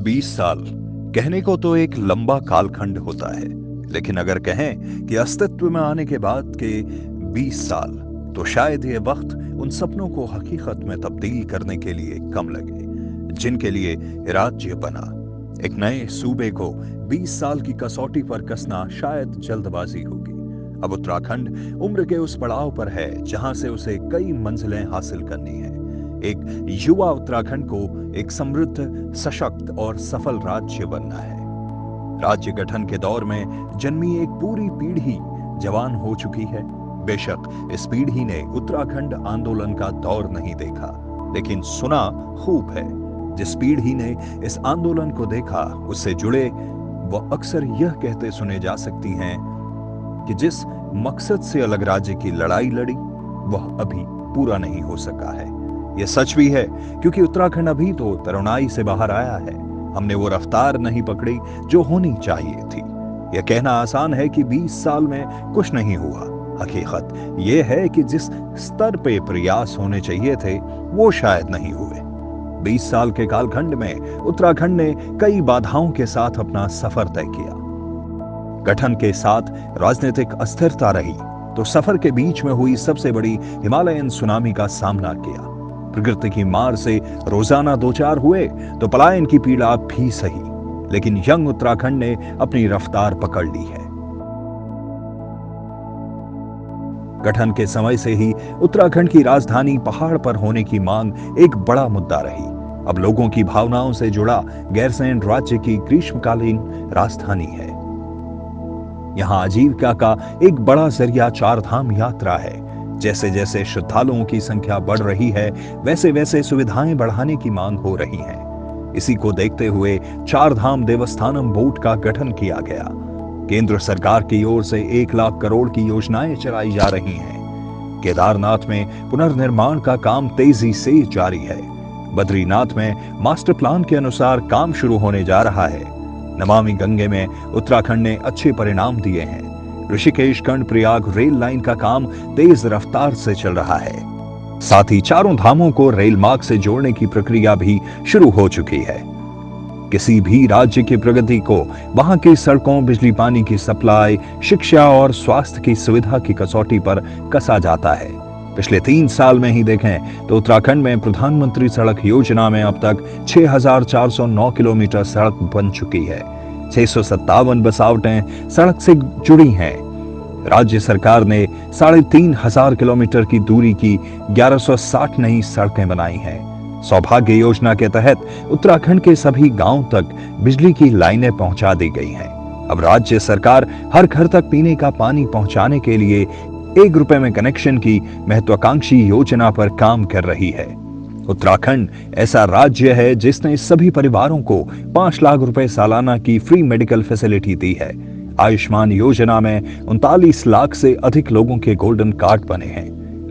20 साल कहने को तो एक लंबा कालखंड होता है, लेकिन अगर कहें कि अस्तित्व में आने के बाद के 20 साल, तो शायद ये वक्त उन सपनों को हकीकत में तब्दील करने के लिए कम लगे, जिनके लिए राज्य बना। एक नए सूबे को 20 साल की कसौटी पर कसना शायद जल्दबाजी होगी। अब उत्तराखंड उम्र के उस पड़ाव पर है जहां से उसे कई मंजिलें हासिल करनी है। एक युवा उत्तराखंड को एक समृद्ध, सशक्त और सफल राज्य बनना है। राज्य गठन के दौर में जन्मी एक पूरी पीढ़ी जवान हो चुकी है। बेशक इस पीढ़ी ने उत्तराखंड आंदोलन का दौर नहीं देखा, लेकिन सुना खूब है। जिस पीढ़ी ने इस आंदोलन को देखा, उससे जुड़े वो अक्सर यह कहते सुने जा सकती हैं कि जिस मकसद से अलग राज्य की लड़ाई लड़ी, वह अभी पूरा नहीं हो सका है। यह सच भी है, क्योंकि उत्तराखंड अभी तो तरुणाई से बाहर आया है। हमने वो रफ्तार नहीं पकड़ी जो होनी चाहिए थी। यह कहना आसान है कि 20 साल में कुछ नहीं हुआ। हकीकत यह है कि जिस स्तर पे प्रयास होने चाहिए थे, वो शायद नहीं हुए। 20 साल के कालखंड में उत्तराखंड ने कई बाधाओं के साथ अपना सफर तय किया। गठन के साथ राजनीतिक अस्थिरता रही, तो सफर के बीच में हुई सबसे बड़ी हिमालयन सुनामी का सामना किया। प्रकृति की मार से रोजाना दो चार हुए तो पलायन की पीड़ा भी सही, लेकिन यंग उत्तराखंड ने अपनी रफ्तार पकड़ ली है। गठन के समय से ही उत्तराखंड की राजधानी पहाड़ पर होने की मांग एक बड़ा मुद्दा रही। अब लोगों की भावनाओं से जुड़ा गैरसैंण राज्य की ग्रीष्मकालीन राजधानी है। यहां आजीविका का एक बड़ा जरिया चार धाम यात्रा है। जैसे जैसे श्रद्धालुओं की संख्या बढ़ रही है, वैसे वैसे सुविधाएं बढ़ाने की मांग हो रही है। इसी को देखते हुए चार धाम देवस्थानम बोर्ड का गठन किया गया। केंद्र सरकार की ओर से 1 लाख करोड़ की योजनाएं चलाई जा रही हैं। केदारनाथ में पुनर्निर्माण का काम तेजी से जारी है। बद्रीनाथ में मास्टर प्लान के अनुसार काम शुरू होने जा रहा है। नमामि गंगे में उत्तराखंड ने अच्छे परिणाम दिए हैं। ऋषिकेश कर्णप्रयाग रेल लाइन का काम तेज रफ्तार से चल रहा है। साथ ही चारों धामों को रेल मार्ग से जोड़ने की प्रक्रिया भी शुरू हो चुकी है। किसी भी राज्य की प्रगति को वहां की सड़कों, बिजली पानी की सप्लाई, शिक्षा और स्वास्थ्य की सुविधा की कसौटी पर कसा जाता है। पिछले 3 साल में ही देखें तो उत्तराखंड में प्रधानमंत्री सड़क योजना में अब तक 6409 किलोमीटर सड़क बन चुकी है। 657 बसावटें सड़क से जुड़ी हैं। राज्य सरकार ने 3500 किलोमीटर की दूरी की 1160 नई सड़कें बनाई हैं। सौभाग्य योजना के तहत उत्तराखंड के सभी गांव तक बिजली की लाइनें पहुंचा दी गई हैं। अब राज्य सरकार हर घर तक पीने का पानी पहुंचाने के लिए 1 रुपए में कनेक्शन की महत्वाकांक्षी योजना पर काम कर रही है। उत्तराखंड ऐसा राज्य है जिसने सभी परिवारों को 5 लाख रुपए सालाना की फ्री मेडिकल फैसिलिटी दी है। आयुष्मान योजना में 39 लाख से अधिक लोगों के गोल्डन कार्ड बने हैं।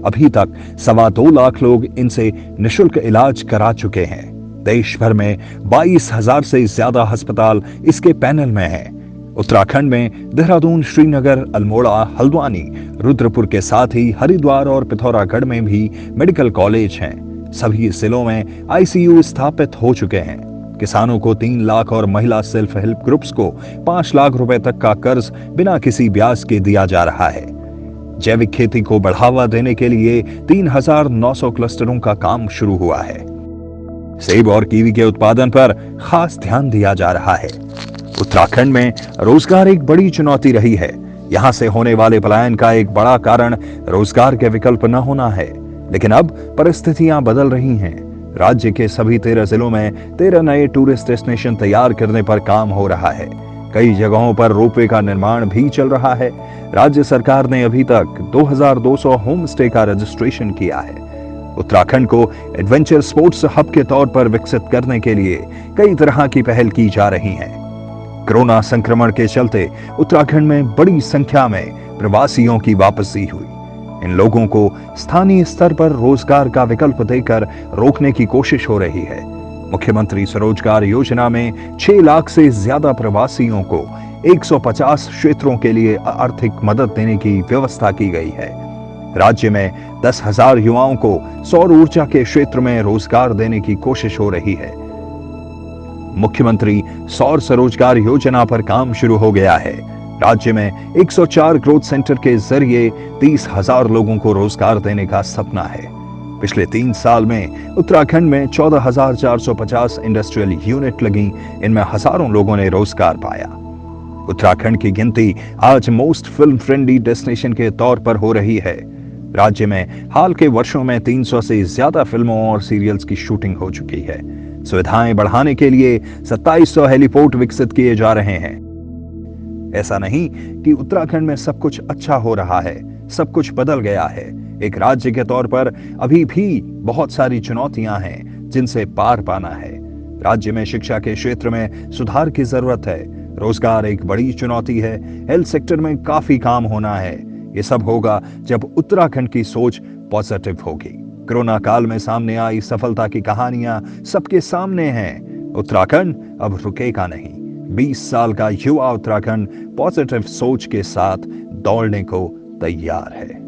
अभी तक 2.25 लाख लोग इनसे निःशुल्क इलाज करा चुके हैं। देश भर में 22,000 से ज्यादा अस्पताल इसके पैनल में हैं। उत्तराखंड में देहरादून, श्रीनगर, अल्मोड़ा, हल्द्वानी, रुद्रपुर के साथ ही हरिद्वार और पिथौरागढ़ में भी मेडिकल कॉलेज हैं। सभी जिलों में आईसीयू स्थापित हो चुके हैं। किसानों को 3 लाख और महिला सेल्फ हेल्प ग्रुप्स को 5 लाख रुपए तक का कर्ज बिना किसी ब्याज के दिया जा रहा है। जैविक खेती को बढ़ावा देने के लिए 3900 क्लस्टरों का काम शुरू हुआ है। सेब और कीवी के उत्पादन पर खास ध्यान दिया जा रहा है। उत्तराखंड में रोजगार एक बड़ी चुनौती रही है। यहां से होने वाले पलायन का एक बड़ा कारण रोजगार के विकल्प न होना है, लेकिन अब परिस्थितियां बदल रही हैं। राज्य के सभी 13 जिलों में 13 नए टूरिस्ट डेस्टिनेशन तैयार करने पर काम हो रहा है। कई जगहों पर रोपवे का निर्माण भी चल रहा है। राज्य सरकार ने अभी तक 2200 होम स्टे का रजिस्ट्रेशन किया है। उत्तराखंड को एडवेंचर स्पोर्ट्स हब के तौर पर विकसित करने के लिए कई तरह की पहल की जा रही है। कोरोना संक्रमण के चलते उत्तराखंड में बड़ी संख्या में प्रवासियों की वापसी हुई। इन लोगों को स्थानीय स्तर पर रोजगार का विकल्प देकर रोकने की कोशिश हो रही है। मुख्यमंत्री स्वरोजगार योजना में 6 लाख से ज्यादा प्रवासियों को 150 क्षेत्रों के लिए आर्थिक मदद देने की व्यवस्था की गई है। राज्य में 10,000 युवाओं को सौर ऊर्जा के क्षेत्र में रोजगार देने की कोशिश हो रही है। मुख्यमंत्री सौर स्वरोजगार योजना पर काम शुरू हो गया है। राज्य में 104 ग्रोथ सेंटर के जरिए 30,000 लोगों को रोजगार देने का सपना है। पिछले 3 साल में उत्तराखंड में 14,450 इंडस्ट्रियल यूनिट लगी। इनमें हजारों लोगों ने रोजगार पाया। उत्तराखंड की गिनती आज मोस्ट फिल्म फ्रेंडली डेस्टिनेशन के तौर पर हो रही है। राज्य में हाल के वर्षों में 300 से ज्यादा फिल्मों और सीरियल्स की शूटिंग हो चुकी है। सुविधाएं बढ़ाने के लिए 2700 हेलीपोर्ट विकसित किए जा रहे हैं। ऐसा नहीं कि उत्तराखंड में सब कुछ अच्छा हो रहा है, सब कुछ बदल गया है। एक राज्य के तौर पर अभी भी बहुत सारी चुनौतियां हैं जिनसे पार पाना है। राज्य में शिक्षा के क्षेत्र में सुधार की जरूरत है। रोजगार एक बड़ी चुनौती है। हेल्थ सेक्टर में काफी काम होना है। ये सब होगा जब उत्तराखंड की सोच पॉजिटिव होगी। कोरोना काल में सामने आई सफलता की कहानियां सबके सामने हैं। उत्तराखंड अब रुकेगा नहीं। 20 साल का युवा उत्तराखंड पॉजिटिव सोच के साथ दौड़ने को तैयार है।